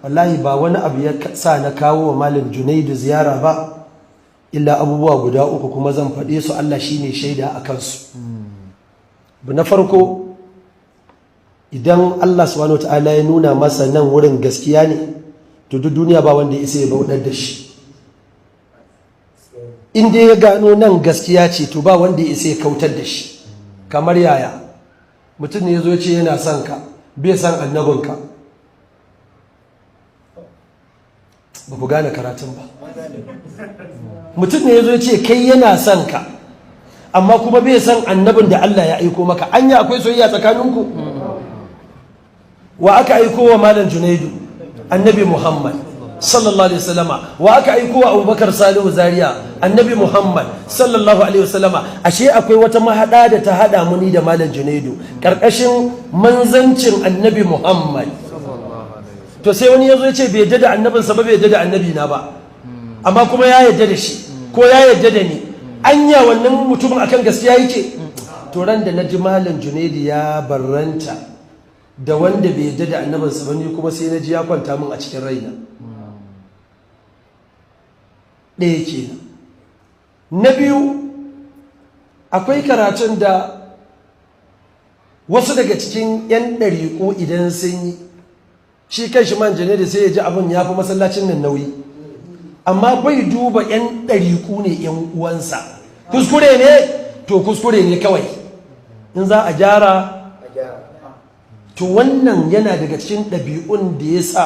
wallahi ba wani abu ya sa na kawo wa malam Junaidu ziyara ba illa abubuwa guda uku, kuma zan faɗe su, Allah shine shaida a kansu. Na farko, idan Allah subhanahu wataala ya nuna masa nan wurin gaskiya ne, to duk duniya ba wanda ya isa ya bauɗar da shi. In dai ya gano nan gaskiya ce, to ba wanda ya isa ya kautar da shi. Kamar yaya mutum ne ya zo ce yana son ka, bai san annabinka, ba ku gane karatun ba. Mutum ne ya zo ce kai yana son ka, amma kuma bai san annabin da Allah ya aiko maka. Anya akwai soyayya tsakaninku? Wa aka aiko wa malam Junaidu? Annabi Muhammad sallallahu alaihi wasallama. Wa aka aiko wa Abubakar Salihu Zaria? Annabi Muhammad sallallahu alaihi wasallama. Ashe akwai wata mahada da ta hada mu ni da malam Junaidu karkashin manzancin Annabi Muhammad. To sai wani yazo ya ce bai yadda da annabinsa ba, bai yadda da annabi na ba, amma kuma ya yadda da shi ko ya yadda da ni. Anya wannan mutumin akan gaskiya yake? To ran da naji malam Junaidu ya barranta da wanda bai yadda da annabinsa ba, ni kuma sai naji ya kwanta min a cikin raina. Ɗaya kenan. Na biyu, akwai karatun da wasu daga cikin 'yan ɗariƙo idan sun yi, shi kan shi man Junaidu sai ya ji abin ya fi masallacin nan nauyi, amma bai duba 'yan ɗariƙu ne 'yan uwansa. Kuskure ne? To kuskure ne kawai. In za a gyara, to wannan yana daga cikin ɗabi'un da ya sa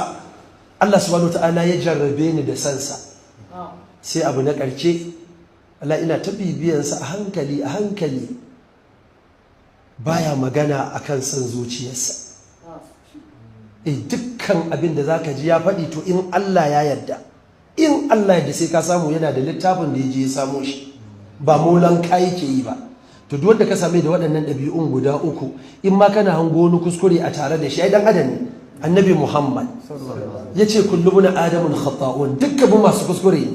Allah subhanahu wa ta'ala ya jarrabe ni da sansa. Sai abu na ƙarshe, Allah ina ta bibiyansa a hankali a hankali, baya magana akan son zuciyarsa. Dukkan abin da zaka ji ya faɗi, to in Allah ya yarda, in Allah yarda sai ka samu yana da littafin da ya je ya samo shi, ba molan kai ke yi ba. To duk wanda ka same da waɗannan ɗabi'un guda uku, in ma kana hango wani kuskure a tare da shi, ai dan adam ne. Annabi Muhammad ya ce kullu bani adamun khata'un, dukkan mu masu kuskure.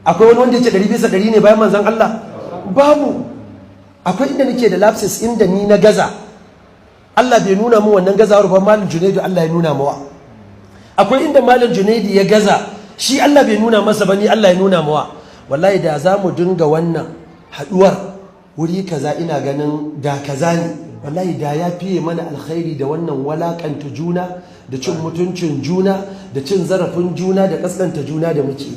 Akwai wani wanda ya ce 100% ne bayan manzon Allah? Babu. Akwai inda nake da lapses, inda ni na gaza, Allah bai nuna mu wannan gazawar ba, malam Junaidu Allah ya nuna mawa. Akwai inda malam Junaidu ya gaza, shi Allah bai nuna masa ba, ni Allah ya nuna mawa. Wallahi da za mu dinga wannan haduwar wuri kaza ina ganin da kaza ne, wallahi da ya fiye mana alkhairi da wannan walakanta juna da cin mutuncin juna da cin zarafin juna da kaskanta juna da muke.